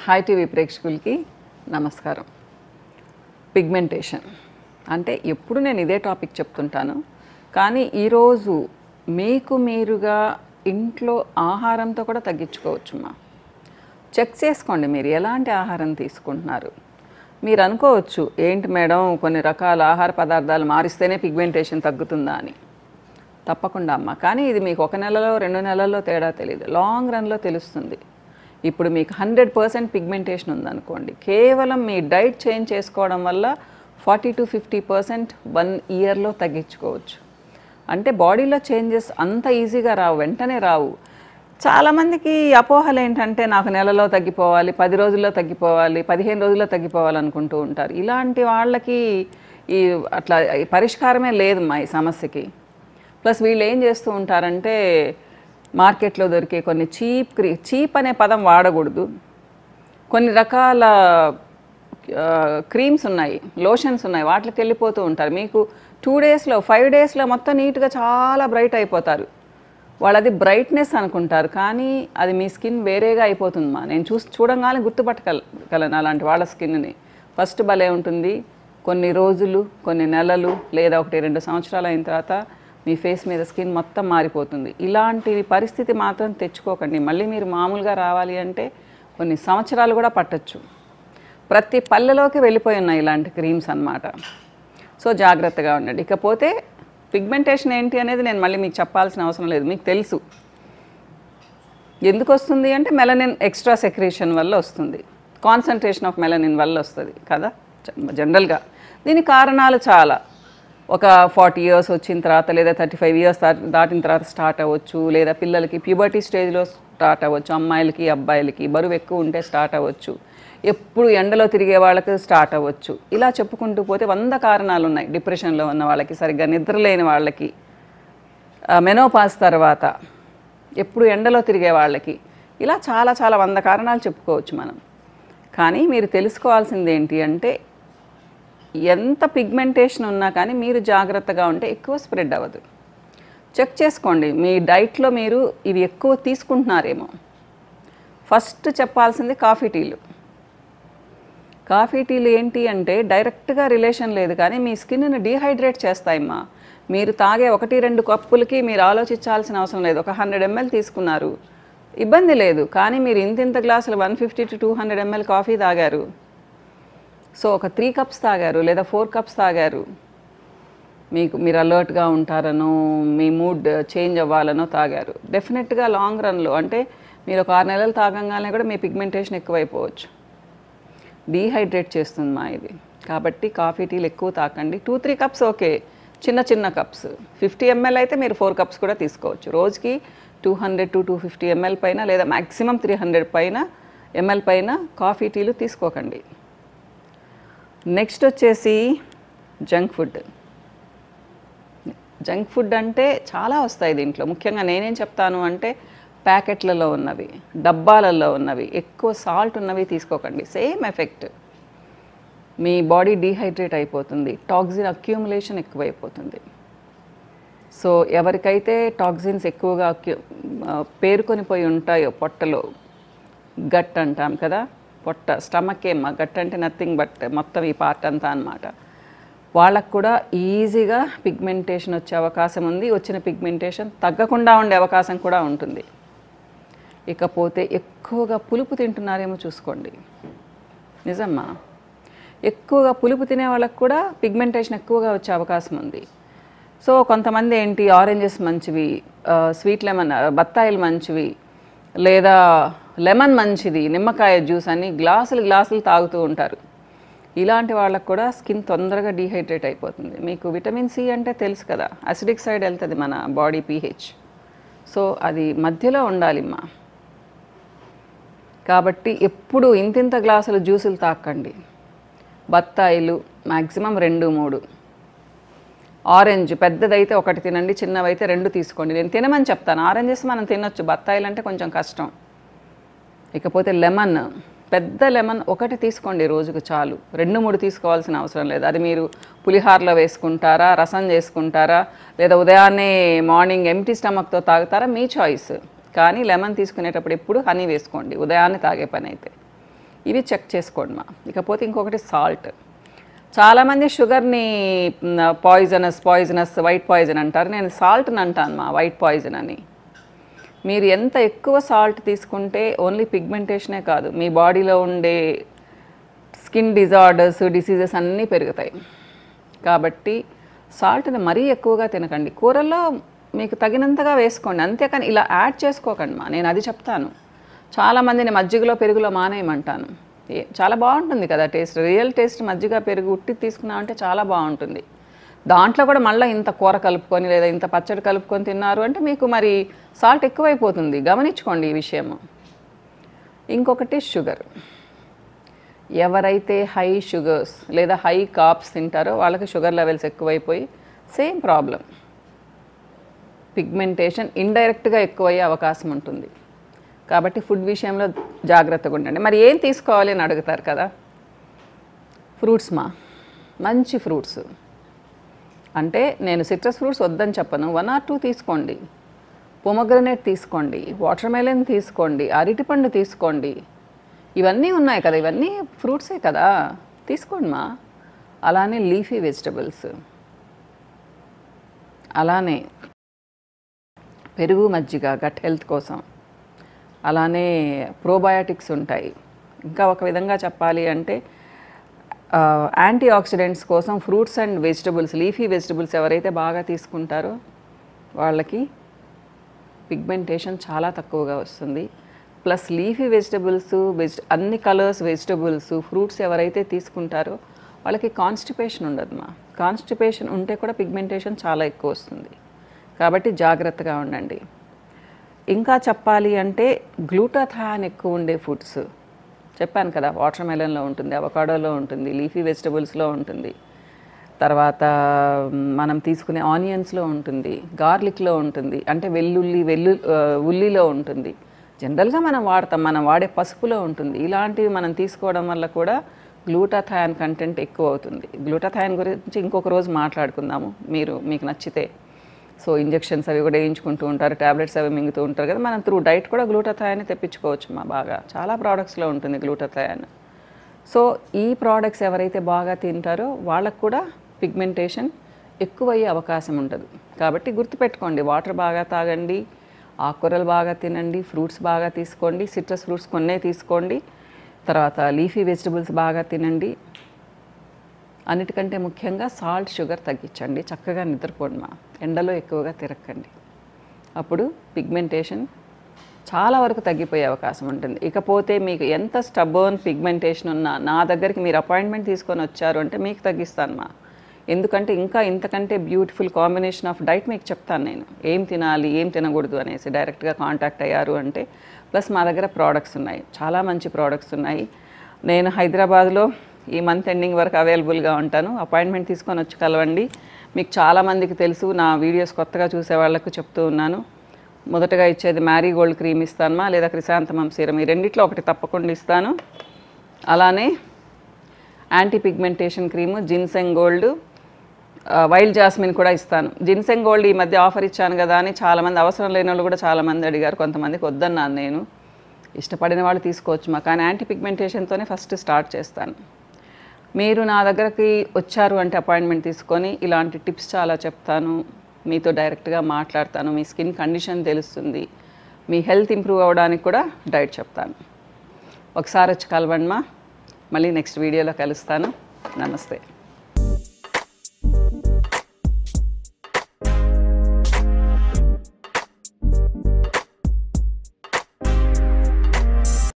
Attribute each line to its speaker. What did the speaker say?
Speaker 1: Hi TV ప్రేక్షకులకి నమస్కారం. Pigmentation అంటే ఎప్పుడు నేను ఇదే టాపిక్ చెప్తుంటాను, కానీ ఈరోజు మీకు మీరుగా ఇంట్లో ఆహారంతో కూడా తగ్గించుకోవచ్చుమా. చెక్ చేసుకోండి మీరు ఎలాంటి ఆహారం తీసుకుంటున్నారు. మీరు అనుకోవచ్చు ఏంటి మేడం కొన్ని రకాల ఆహార పదార్థాలు మారిస్తేనే పిగ్మెంటేషన్ తగ్గుతుందా అని. తప్పకుండా అమ్మ, కానీ ఇది మీకు 1 నెలలో 2 నెలల్లో తేడా తెలియదు, లాంగ్ రన్లో తెలుస్తుంది. ఇప్పుడు మీకు 100% పిగ్మెంటేషన్ ఉందనుకోండి, కేవలం మీ డైట్ చేంజ్ చేసుకోవడం వల్ల 40 to 50% 1 ఇయర్లో తగ్గించుకోవచ్చు. అంటే బాడీలో చేంజెస్ అంత ఈజీగా రావు, వెంటనే రావు. చాలామందికి అపోహలు ఏంటంటే నాకు నెలలో తగ్గిపోవాలి, 10 రోజుల్లో తగ్గిపోవాలి, 15 రోజుల్లో తగ్గిపోవాలి అనుకుంటూ ఉంటారు. ఇలాంటి వాళ్ళకి ఈ అట్లా పరిష్కారమే లేదు మా ఈ సమస్యకి. ప్లస్ వీళ్ళు ఏం చేస్తూ ఉంటారంటే మార్కెట్లో దొరికే కొన్ని చీప్ అనే పదం వాడకూడదు, కొన్ని రకాల క్రీమ్స్ ఉన్నాయి, లోషన్స్ ఉన్నాయి, వాటికి వెళ్ళిపోతూ ఉంటారు. మీకు 2 డేస్లో 5 డేస్లో మొత్తం నీట్గా చాలా బ్రైట్ అయిపోతారు. వాళ్ళు అది బ్రైట్నెస్ అనుకుంటారు, కానీ అది మీ స్కిన్ వేరేగా అయిపోతుందమ్మా. నేను చూడంగానే గుర్తుపట్టగలను అలాంటి వాళ్ళ స్కిన్ని. ఫస్ట్ భలే ఉంటుంది, కొన్ని రోజులు కొన్ని నెలలు లేదా 1-2 సంవత్సరాలు అయిన తర్వాత మీ ఫేస్ మీద స్కిన్ మొత్తం మారిపోతుంది. ఇలాంటి పరిస్థితి మాత్రం తెచ్చుకోకండి. మళ్ళీ మీరు మామూలుగా రావాలి అంటే కొన్ని సంవత్సరాలు కూడా పట్టచ్చు. ప్రతి పల్లెలోకి వెళ్ళిపోయి ఉన్నాయి ఇలాంటి క్రీమ్స్ అన్నమాట. సో జాగ్రత్తగా ఉండండి. ఇకపోతే పిగ్మెంటేషన్ ఏంటి అనేది నేను మళ్ళీ మీకు చెప్పాల్సిన అవసరం లేదు, మీకు తెలుసు. ఎందుకు వస్తుంది అంటే మెలనిన్ ఎక్స్ట్రా సెక్రేషన్ వల్ల వస్తుంది, కాన్సన్ట్రేషన్ ఆఫ్ మెలనిన్ వల్ల వస్తుంది కదా జనరల్గా. దీనికి కారణాలు చాలా. ఒక 40 years వచ్చిన తర్వాత లేదా 35 years దాటిన తర్వాత స్టార్ట్ అవ్వచ్చు, లేదా పిల్లలకి ప్యూబర్టీ స్టేజ్లో స్టార్ట్ అవ్వచ్చు, అమ్మాయిలకి అబ్బాయిలకి బరువు ఎక్కువ ఉంటే స్టార్ట్ అవ్వచ్చు, ఎప్పుడు ఎండలో తిరిగే వాళ్ళకి స్టార్ట్ అవ్వచ్చు. ఇలా చెప్పుకుంటూ పోతే 100 కారణాలు ఉన్నాయి. డిప్రెషన్లో ఉన్న వాళ్ళకి, సరిగ్గా నిద్రలేని వాళ్ళకి, మెనోపాజ్ తర్వాత ఎప్పుడు ఎండలో తిరిగే వాళ్ళకి, ఇలా చాలా 100 కారణాలు చెప్పుకోవచ్చు మనం. కానీ మీరు తెలుసుకోవాల్సింది ఏంటి అంటే ఎంత పిగ్మెంటేషన్ ఉన్నా కానీ మీరు జాగ్రత్తగా ఉంటే ఎక్కువ స్ప్రెడ్ అవ్వదు. చెక్ చేసుకోండి మీ డైట్లో మీరు ఇవి ఎక్కువ తీసుకుంటున్నారేమో. ఫస్ట్ చెప్పాల్సింది కాఫీ టీలు. కాఫీ టీలు ఏంటి అంటే డైరెక్ట్గా రిలేషన్ లేదు, కానీ మీ స్కిన్ని డీహైడ్రేట్ చేస్తాయమ్మా. మీరు తాగే 1-2 కప్పులకి మీరు ఆలోచించాల్సిన అవసరం లేదు. ఒక 100 ml తీసుకున్నారు, ఇబ్బంది లేదు. కానీ మీరు ఇంత గ్లాసులు 150 to 200 ml కాఫీ తాగారు, సో ఒక 3 cups తాగారు లేదా 4 cups తాగారు, మీరు అలర్ట్గా ఉంటారనో మీ మూడ్ చేంజ్ అవ్వాలనో తాగారు. డెఫినెట్గా లాంగ్ రన్లో అంటే మీరు ఒక 6 నెలలు తాగంగానే కూడా మీ పిగ్మెంటేషన్ ఎక్కువైపోవచ్చు. డీహైడ్రేట్ చేస్తుంది మా ఇది. కాబట్టి కాఫీ టీలు ఎక్కువ తాకండి. 2-3 cups ఓకే, చిన్న కప్స్. 50 ml అయితే మీరు 4 cups కూడా తీసుకోవచ్చు. రోజుకి 200 to 250 ml పైన లేదా మ్యాక్సిమం 300 ml పైన కాఫీ టీలు తీసుకోకండి. నెక్స్ట్ వచ్చేసి జంక్ ఫుడ్. జంక్ ఫుడ్ అంటే చాలా వస్తాయి దీంట్లో. ముఖ్యంగా నేనేం చెప్తాను అంటే ప్యాకెట్లలో ఉన్నవి, డబ్బాలలో ఉన్నవి, ఎక్కువ సాల్ట్ ఉన్నవి తీసుకోకండి. సేమ్ ఎఫెక్ట్, మీ బాడీ డీహైడ్రేట్ అయిపోతుంది, టాక్సిన్ అక్యూములేషన్ ఎక్కువైపోతుంది. సో ఎవరికైతే టాక్సిన్స్ ఎక్కువగా పేరుకొని పోయి ఉంటాయో పొట్టలో, గట్ అంటాం కదా, పొట్ట స్టమక్ ఏమ్మా, గట్ అంటే నథింగ్ బట్ మొత్తం ఈ పార్ట్ అంతా అన్నమాట, వాళ్ళకు కూడా ఈజీగా పిగ్మెంటేషన్ వచ్చే అవకాశం ఉంది. వచ్చిన పిగ్మెంటేషన్ తగ్గకుండా ఉండే అవకాశం కూడా ఉంటుంది. ఇకపోతే ఎక్కువగా పులుపు తింటున్నారేమో చూసుకోండి. నిజమ్మా, ఎక్కువగా పులుపు తినే వాళ్ళకు కూడా పిగ్మెంటేషన్ ఎక్కువగా వచ్చే అవకాశం ఉంది. సో కొంతమంది ఏంటి ఆరెంజెస్ మంచివి, స్వీట్ లెమన్ బత్తాయిలు మంచివి, లేదా లెమన్ మంచిది, నిమ్మకాయ జ్యూస్ అని గ్లాసులు తాగుతూ ఉంటారు. ఇలాంటి వాళ్ళకు కూడా స్కిన్ తొందరగా డీహైడ్రేట్ అయిపోతుంది. మీకు విటమిన్ సి అంటే తెలుసు కదా, అసిడిక్ సైడ్ వెళ్తుంది మన బాడీ pH. సో అది మధ్యలో ఉండాలిమ్మా. కాబట్టి ఎప్పుడు ఇంత గ్లాసులు జ్యూసులు తాకండి. బత్తాయిలు మ్యాక్సిమం 2-3, ఆరెంజ్ పెద్దదైతే 1 తినండి, చిన్నవైతే 2 తీసుకోండి. నేను తినమని చెప్తాను. ఆరెంజెస్ మనం తినొచ్చు, బత్తాయిలు అంటే కొంచెం కష్టం. ఇకపోతే లెమన్, పెద్ద లెమన్ 1 తీసుకోండి రోజుకు చాలు, 2-3 తీసుకోవాల్సిన అవసరం లేదు. అది మీరు పులిహారలో వేసుకుంటారా, రసం చేసుకుంటారా, లేదా ఉదయాన్నే మార్నింగ్ ఎంప్టీ స్టమక్తో తాగుతారా, మీ చాయిస్. కానీ లెమన్ తీసుకునేటప్పుడు ఎప్పుడు హనీ వేసుకోండి ఉదయాన్నే తాగే పని అయితే. ఇవి చెక్ చేసుకోండి మా. ఇకపోతే ఇంకొకటి సాల్ట్. చాలామంది షుగర్ని పాయిజనస్ వైట్ పాయిజన్ అంటారు. నేను సాల్ట్ని అంటాను మా, వైట్ పాయిజన్ అని. మీరు ఎంత ఎక్కువ సాల్ట్ తీసుకుంటే ఓన్లీ పిగ్మెంటేషనే కాదు, మీ బాడీలో ఉండే స్కిన్ డిజార్డర్స్, డిసీజెస్ అన్నీ పెరుగుతాయి. కాబట్టి సాల్ట్ని మరీ ఎక్కువగా తినకండి. కూరల్లో మీకు తగినంతగా వేసుకోండి, అంతేకాని ఇలా యాడ్ చేసుకోకండి మా. నేను అది చెప్తాను. చాలామందిని మజ్జిగలో పెరుగులో మానేయమంటాను. చాలా బాగుంటుంది కదా టేస్ట్, రియల్ టేస్ట్. మజ్జిగ పెరుగు ఉట్టి తీసుకున్నామంటే చాలా బాగుంటుంది. దాంట్లో కూడా మళ్ళీ ఇంత కూర కలుపుకొని లేదా ఇంత పచ్చడి కలుపుకొని తిన్నారు అంటే మీకు మరి సాల్ట్ ఎక్కువైపోతుంది. గమనించుకోండి ఈ విషయము. ఇంకొకటి షుగర్. ఎవరైతే హై షుగర్స్ లేదా హై కార్బ్స్ తింటారో వాళ్ళకి షుగర్ లెవెల్స్ ఎక్కువైపోయి సేమ్ ప్రాబ్లం, పిగ్మెంటేషన్ ఇండైరెక్ట్గా ఎక్కువయ్యే అవకాశం ఉంటుంది. కాబట్టి ఫుడ్ విషయంలో జాగ్రత్తగా ఉండండి. మరి ఏం తీసుకోవాలి అని అడుగుతారు కదా. ఫ్రూట్స్ మా, మంచి ఫ్రూట్స్ అంటే నేను సిట్రస్ ఫ్రూట్స్ వద్దని చెప్పను, 1 or 2 తీసుకోండి. పొమగ్రనేట్ తీసుకోండి, వాటర్ మెలన్ తీసుకోండి, అరటిపండు తీసుకోండి. ఇవన్నీ ఉన్నాయి కదా, ఇవన్నీ ఫ్రూట్సే కదా, తీసుకోండి మా. అలానే లీఫీ వెజిటబుల్స్, అలానే పెరుగు మజ్జిగ గట్ హెల్త్ కోసం, అలానే ప్రోబయాటిక్స్ ఉంటాయి. ఇంకా ఒక విధంగా చెప్పాలి అంటే యాంటీ ఆక్సిడెంట్స్ కోసం fruits and vegetables, leafy vegetables ఎవరైతే బాగా తీసుకుంటారో వాళ్ళకి పిగ్మెంటేషన్ చాలా తక్కువగా వస్తుంది. ప్లస్ లీఫీ వెజిటబుల్స్, అన్ని కలర్స్ వెజిటబుల్స్, ఫ్రూట్స్ ఎవరైతే తీసుకుంటారో వాళ్ళకి కాన్స్టిపేషన్ ఉండదు మా. కాన్స్టిపేషన్ ఉంటే కూడా పిగ్మెంటేషన్ చాలా ఎక్కువ వస్తుంది. కాబట్టి జాగ్రత్తగా ఉండండి. ఇంకా చెప్పాలి అంటే గ్లూటాథయాన్ ఎక్కువ ఉండే ఫుడ్స్ చెప్పాను కదా, వాటర్ మెలన్లో ఉంటుంది, అవకాడోలో ఉంటుంది, లీఫీ వెజిటబుల్స్లో ఉంటుంది, తర్వాత మనం తీసుకునే ఆనియన్స్లో ఉంటుంది, గార్లిక్లో ఉంటుంది, అంటే ఉల్లిలో ఉంటుంది, జనరల్గా మనం వాడే పసుపులో ఉంటుంది. ఇలాంటివి మనం తీసుకోవడం వల్ల కూడా గ్లూటాథయాన్ కంటెంట్ ఎక్కువ అవుతుంది. గ్లూటాథయాన్ గురించి ఇంకొక రోజు మాట్లాడుకుందాము మీకు నచ్చితే. సో ఇంజెక్షన్స్ అవి కూడా వేయించుకుంటూ ఉంటారు, ట్యాబ్లెట్స్ అవి మింగుతూ ఉంటారు కదా. మనం త్రూ డైట్ కూడా గ్లూటాథయాన్ని తెప్పించుకోవచ్చు మా. బాగా చాలా ప్రోడక్ట్స్లో ఉంటుంది గ్లూటాథయాన్. సో ఈ ప్రోడక్ట్స్ ఎవరైతే బాగా తింటారో వాళ్ళకు కూడా పిగ్మెంటేషన్ ఎక్కువయ్యే అవకాశం ఉంటుంది. కాబట్టి గుర్తుపెట్టుకోండి, వాటర్ బాగా తాగండి, ఆకుకూరలు బాగా తినండి, ఫ్రూట్స్ బాగా తీసుకోండి, సిట్రస్ ఫ్రూట్స్ కొన్నే తీసుకోండి, తర్వాత లీఫీ వెజిటబుల్స్ బాగా తినండి. అన్నిటికంటే ముఖ్యంగా సాల్ట్, షుగర్ తగ్గించండి. చక్కగా నిద్రపోండి మా. ఎండలో ఎక్కువగా తిరగకండి. అప్పుడు పిగ్మెంటేషన్ చాలా వరకు తగ్గిపోయే అవకాశం ఉంటుంది. ఇకపోతే మీకు ఎంత స్టబర్న్ పిగ్మెంటేషన్ ఉన్నా నా దగ్గరికి మీరు అపాయింట్మెంట్ తీసుకొని వచ్చారు అంటే మీకు తగ్గిస్తాను మా. ఎందుకంటే ఇంకా ఇంతకంటే బ్యూటిఫుల్ కాంబినేషన్ ఆఫ్ డైట్ మీకు చెప్తాను నేను, ఏం తినాలి ఏం తినకూడదు అనేసి. డైరెక్ట్గా కాంటాక్ట్ అయ్యారు అంటే. ప్లస్ మా దగ్గర ప్రోడక్ట్స్ ఉన్నాయి, చాలా మంచి ప్రోడక్ట్స్ ఉన్నాయి. నేను హైదరాబాద్లో ఈ మంత్ ఎండింగ్ వరకు అవైలబుల్గా ఉంటాను. అపాయింట్మెంట్ తీసుకొని వచ్చి కలవండి. మీకు చాలామందికి తెలుసు, నా వీడియోస్ కొత్తగా చూసే వాళ్ళకు చెప్తూ ఉన్నాను. మొదటగా ఇచ్చేది మ్యారీగోల్డ్ క్రీమ్ ఇస్తానమా, లేదా క్రిసాంతమం సీరం, ఈ రెండిట్లో ఒకటి తప్పకుండా ఇస్తాను. అలానే anti pigmentation cream, ginseng gold, wild jasmine కూడా ఇస్తాను. జిన్సెంగ్ గోల్డ్ ఈ మధ్య ఆఫర్ ఇచ్చాను కదా అని చాలామంది, అవసరం లేని వాళ్ళు కూడా చాలామంది అడిగారు. కొంతమందికి వద్దన్నాను నేను. ఇష్టపడిన వాళ్ళు తీసుకోవచ్చు మా. కానీ యాంటీ పిగ్మెంటేషన్తోనే ఫస్ట్ స్టార్ట్ చేస్తాను. మీరు నా దగ్గరికి వచ్చారు అంటే అపాయింట్మెంట్ తీసుకొని ఇలాంటి టిప్స్ చాలా చెప్తాను, మీతో డైరెక్ట్గా మాట్లాడతాను, మీ స్కిన్ కండిషన్ తెలుస్తుంది, మీ హెల్త్ ఇంప్రూవ్ అవ్వడానికి కూడా డైట్ చెప్తాను. ఒకసారి వచ్చి కలవండి మా. మళ్ళీ నెక్స్ట్ వీడియోలో కలుస్తాను. నమస్తే.